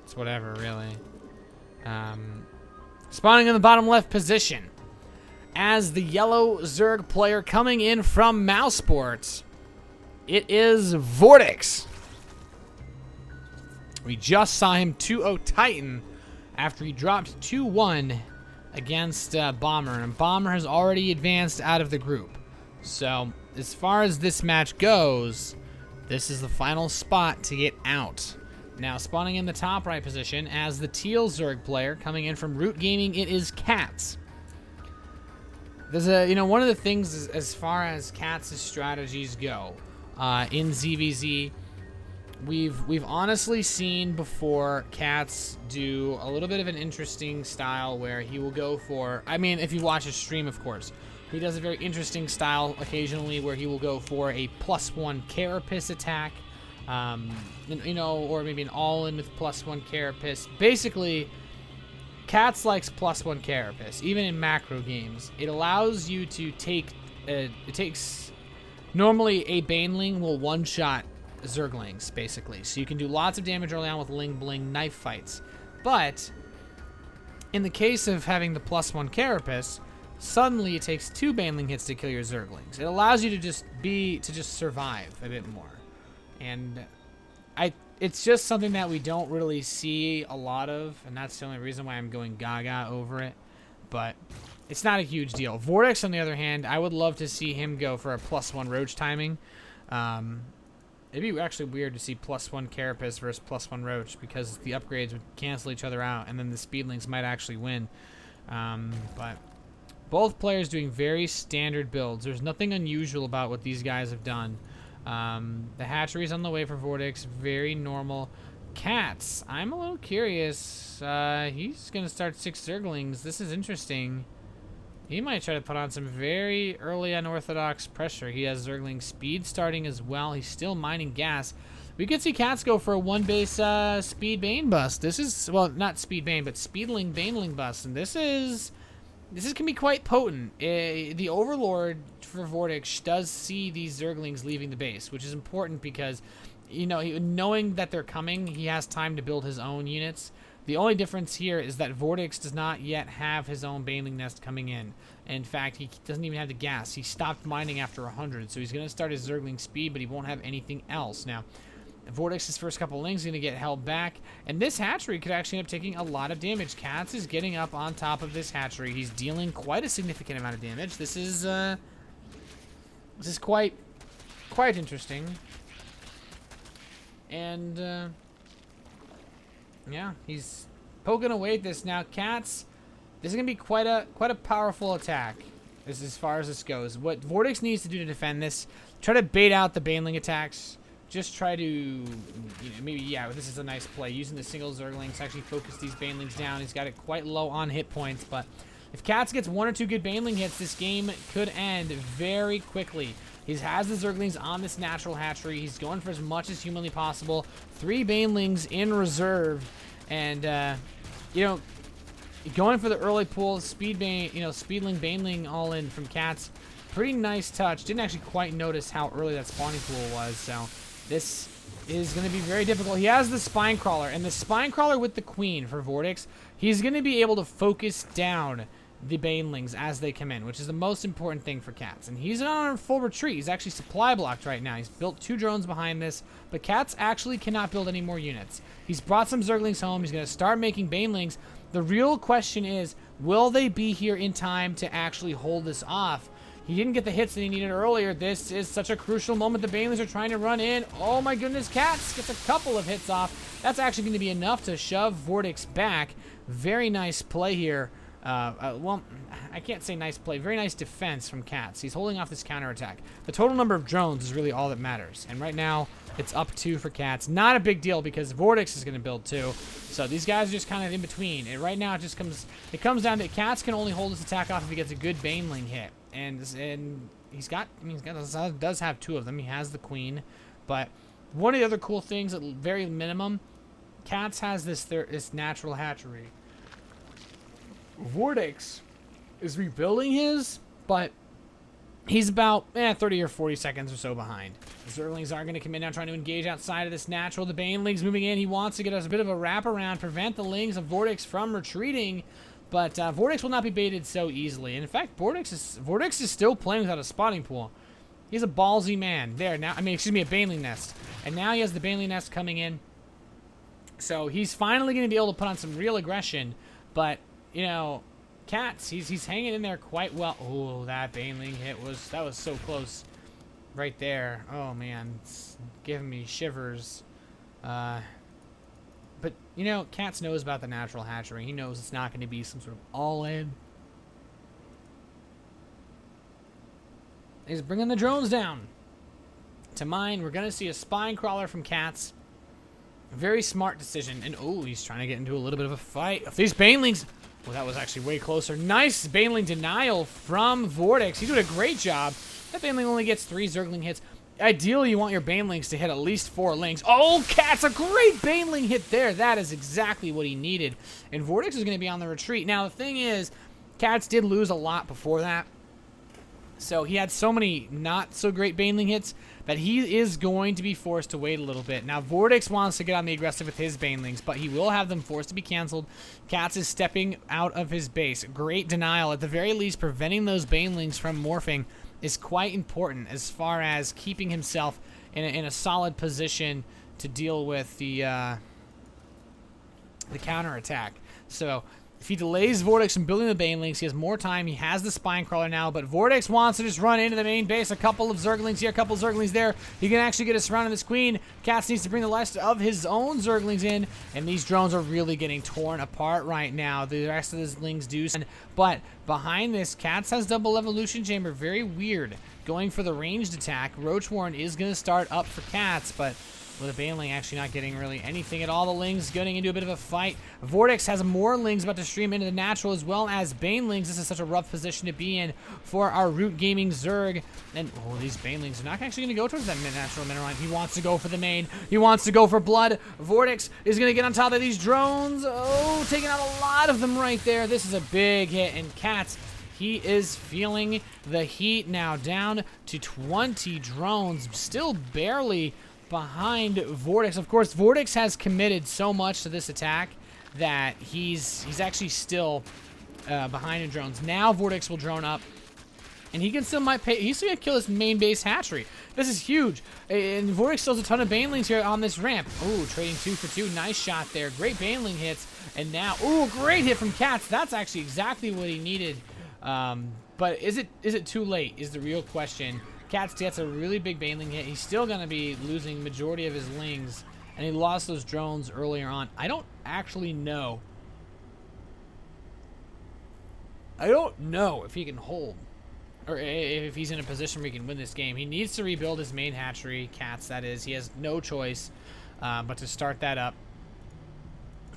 It's whatever, really. Spawning in the bottom left position as the yellow Zerg player coming in from Mousesports, it is VortiX. We just saw him 2-0 Titan after he dropped 2-1 against Bomber, and Bomber has already advanced out of the group. So, as far as this match goes, this is the final spot to get out. Now, spawning in the top right position as the teal Zerg player coming in from Root Gaming, it is CatZ. There's a, one of the things as far as CatZ's strategies go in ZvZ, we've honestly seen before CatZ do a little bit of an interesting style where he will go for, I mean, if you watch his stream, of course, he does a very interesting style occasionally where he will go for a +1 carapace attack, or maybe an all-in with +1 carapace. Basically, CatZ likes +1 carapace, even in macro games. It allows you to take, it takes, normally a Baneling will one-shot Zerglings, basically. So you can do lots of damage early on with Ling Bling knife fights. But, in the case of having the +1 carapace, suddenly it takes 2 Baneling hits to kill your Zerglings. It allows you to just survive a bit more. And it's just something that we don't really see a lot of, and that's the only reason why I'm going gaga over it. But it's not a huge deal. VortiX, on the other hand, I would love to see him go for a +1 Roach timing. It'd be actually weird to see +1 Carapace versus +1 Roach, because the upgrades would cancel each other out, and then the Speedlings might actually win. But both players doing very standard builds. There's nothing unusual about what these guys have done. The hatchery's on the way for VortiX, very normal. CatZ, I'm a little curious. He's gonna start 6 Zerglings. This is interesting. He might try to put on some very early unorthodox pressure. He has Zergling speed starting as well. He's still mining gas. We could see CatZ go for a 1 base speed Bane bust. This is, well, not speed Bane, but Speedling Baneling bust, and this can be quite potent. The Overlord for VortiX does see these Zerglings leaving the base, which is important because, knowing that they're coming, he has time to build his own units. The only difference here is that VortiX does not yet have his own Baneling nest coming in. In fact, he doesn't even have the gas. He stopped mining after 100, so he's going to start his Zergling speed, but he won't have anything else. Now, VortiX's first couple links are going to get held back, and this hatchery could actually end up taking a lot of damage. CatZ is getting up on top of this hatchery. He's dealing quite a significant amount of damage. This is quite interesting. And yeah, he's poking away at this now. CatZ, this is gonna be quite a powerful attack as far as this goes. What VortiX needs to do to defend this, try to bait out the Baneling attacks. Just try to, maybe, yeah, this is a nice play. Using the single Zerglings to actually focus these Banelings down. He's got it quite low on hit points, but if CatZ gets 1 or 2 good Baneling hits, this game could end very quickly. He has the Zerglings on this natural hatchery. He's going for as much as humanly possible. 3 Banelings in reserve, and, going for the early pull, Speedling Baneling all in from CatZ. Pretty nice touch. Didn't actually quite notice how early that spawning pool was, so this is going to be very difficult. He has the Spine Crawler, and the Spine Crawler with the Queen for VortiX, he's going to be able to focus down the Banelings as they come in, which is the most important thing for CatZ. And he's on a full retreat. He's actually supply blocked right now. He's built 2 drones behind this, but CatZ actually cannot build any more units. He's brought some Zerglings home. He's going to start making Banelings. The real question is, will they be here in time to actually hold this off? He didn't get the hits that he needed earlier. This is such a crucial moment. The Banelings are trying to run in. Oh my goodness, CatZ gets a couple of hits off. That's actually going to be enough to shove VortiX back. Very nice play here. Well, I can't say nice play. Very nice defense from CatZ. He's holding off this counterattack. The total number of drones is really all that matters. And right now, it's up 2 for CatZ. Not a big deal because VortiX is going to build 2. So these guys are just kind of in between. And right now, it comes down to CatZ can only hold his attack off if he gets a good Baneling hit. And does have 2 of them. He has the Queen. But one of the other cool things, at very minimum, CatZ has this natural hatchery. VortiX is rebuilding his, but He's about 30 or 40 seconds or so behind. The Zerglings are going to come in now trying to engage outside of this natural. The Baneling's moving in. He wants to get us a bit of a wraparound, prevent the Lings of VortiX from retreating. But VortiX will not be baited so easily. And in fact, VortiX is still playing without a spotting pool. He's a ballsy man. There, now, excuse me, a Baneling nest. And now he has the Baneling nest coming in. So he's finally going to be able to put on some real aggression. But, you know, CatZ, he's hanging in there quite well. Oh, that Baneling hit was so close right there. Oh man, it's giving me shivers. But you know, CatZ knows about the natural hatchery. He knows it's not going to be some sort of all-in. He's bringing the drones down to mine. We're going to see a spine crawler from CatZ. Very smart decision. And oh, he's trying to get into a little bit of a fight. If these Banelings... Well, that was actually way closer. Nice Baneling denial from VortiX. He's doing a great job. That Baneling only gets 3 Zergling hits. Ideally, you want your Banelings to hit at least 4 Lings. Oh, CatZ, a great Baneling hit there. That is exactly what he needed. And VortiX is going to be on the retreat. Now, the thing is, CatZ did lose a lot before that. So he had so many not so great Baneling hits that he is going to be forced to wait a little bit. Now, VortiX wants to get on the aggressive with his Banelings, but he will have them forced to be canceled. CatZ is stepping out of his base. Great denial. At the very least, preventing those Banelings from morphing is quite important as far as keeping himself in a solid position to deal with the counterattack. So if he delays VortiX from building the Banelings, he has more time. He has the Spine Crawler now, but VortiX wants to just run into the main base. A couple of Zerglings here, a couple of Zerglings there. He can actually get us surrounding this Queen. CatZ needs to bring the rest of his own Zerglings in, and these drones are really getting torn apart right now. The rest of the Lings do. But behind this, CatZ has double evolution chamber. Very weird. Going for the ranged attack. Roach Warren is going to start up for CatZ, but with a Baneling actually not getting really anything at all. The Lings getting into a bit of a fight. VortiX has more Lings about to stream into the natural as well as Banelings. This is such a rough position to be in for our Root Gaming Zerg. And, oh, these Banelings are not actually going to go towards that natural mineral line. He wants to go for the main. He wants to go for blood. VortiX is going to get on top of these drones. Oh, taking out a lot of them right there. This is a big hit. And CatZ, he is feeling the heat now, down to 20 drones. Still barely behind VortiX. Of course, VortiX has committed so much to this attack that he's actually still behind in drones. Now VortiX will drone up, and he can still he's gonna kill his main base hatchery. This is huge, and VortiX still has a ton of Banelings here on this ramp. Ooh, trading 2 for 2. Nice shot there. Great Baneling hits, and now ooh, great hit from CatZ. That's actually exactly what he needed. But is it too late? Is the real question. CatZ gets a really big Baneling hit. He's still going to be losing majority of his Lings, and he lost those drones earlier on. I don't actually know. I don't know if he can hold, or if he's in a position where he can win this game. He needs to rebuild his main hatchery, CatZ, that is. He has no choice but to start that up.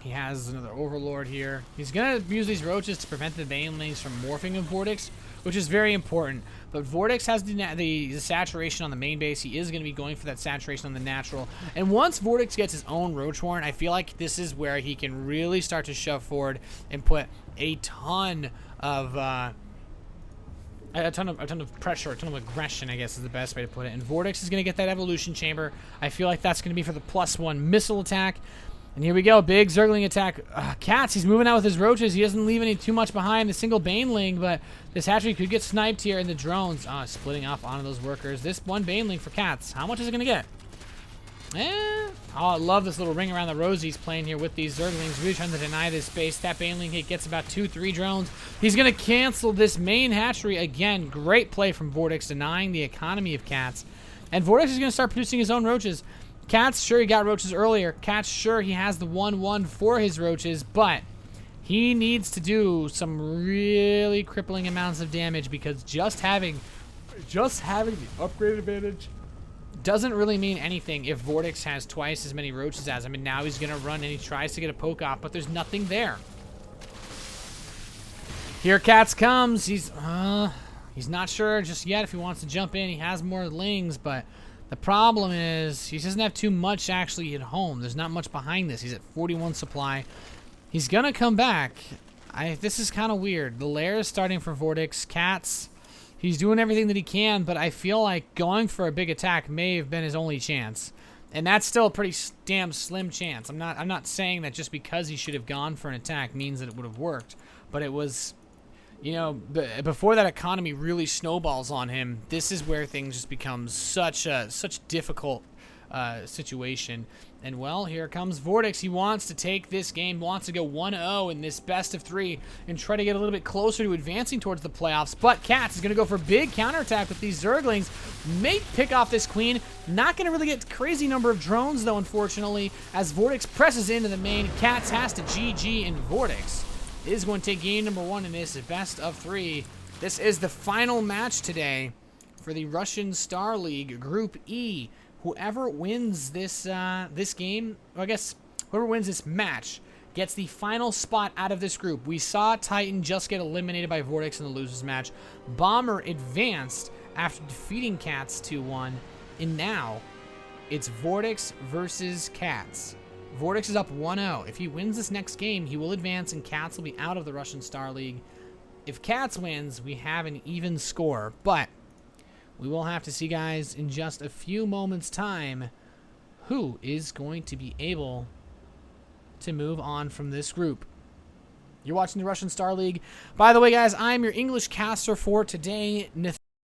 He has another Overlord here. He's going to use these roaches to prevent the Banelings from morphing of VortiX, which is very important. But VortiX has the saturation on the main base. He is going to be going for that saturation on the natural. And once VortiX gets his own Roach Warren, I feel like this is where he can really start to shove forward and put a ton of pressure, a ton of aggression, I guess is the best way to put it. And VortiX is going to get that evolution chamber. I feel like that's going to be for the +1 missile attack. And here we go, big Zergling attack. CatZ, he's moving out with his roaches. He doesn't leave any too much behind. A single Baneling, but this hatchery could get sniped here. And the drones splitting off onto those workers. This one Baneling for CatZ. How much is it going to get? Oh, I love this little ring around the rosy he's playing here with these Zerglings. Really trying to deny this space. That Baneling hit gets about 2-3 drones. He's going to cancel this main hatchery again. Great play from VortiX, denying the economy of CatZ. And VortiX is going to start producing his own roaches. CatZ, sure, he got roaches earlier. CatZ, sure, he has the 1-1 for his roaches, but he needs to do some really crippling amounts of damage because just having the upgrade advantage doesn't really mean anything if VortiX has twice as many roaches as him. And now he's going to run and he tries to get a poke off, but there's nothing there. Here CatZ comes. He's not sure just yet if he wants to jump in. He has more Lings, but the problem is he doesn't have too much actually at home. There's not much behind this. He's at 41 supply. He's going to come back. This is kind of weird. The lair is starting for VortiX. CatZ, He's doing everything that he can, but I feel like going for a big attack may have been his only chance. And that's still a pretty damn slim chance. I'm not saying that just because he should have gone for an attack means that it would have worked. But it was, you know, before that economy really snowballs on him, this is where things just become such difficult situation. And well, here comes VortiX. He wants to take this game, wants to go 1-0 in this best of 3 and try to get a little bit closer to advancing towards the playoffs. But CatZ is going to go for a big counterattack with these Zerglings. May pick off this queen. Not going to really get crazy number of drones though, unfortunately, as VortiX presses into the main. CatZ has to GG, and VortiX is going to take game number 1 in this best of 3. This is the final match today for the Russian Starleague Group E. Whoever wins this this game, or I guess whoever wins this match, gets the final spot out of this group. We saw Titan just get eliminated by VortiX in the losers match. Bomber advanced after defeating CatZ 2-1, and now it's VortiX versus CatZ. VortiX is up 1-0. If he wins this next game, he will advance, and CatZ will be out of the Russian Starleague. If CatZ wins, we have an even score, but we will have to see, guys, in just a few moments' time, who is going to be able to move on from this group. You're watching the Russian Starleague. By the way, guys, I'm your English caster for today, Nathanias.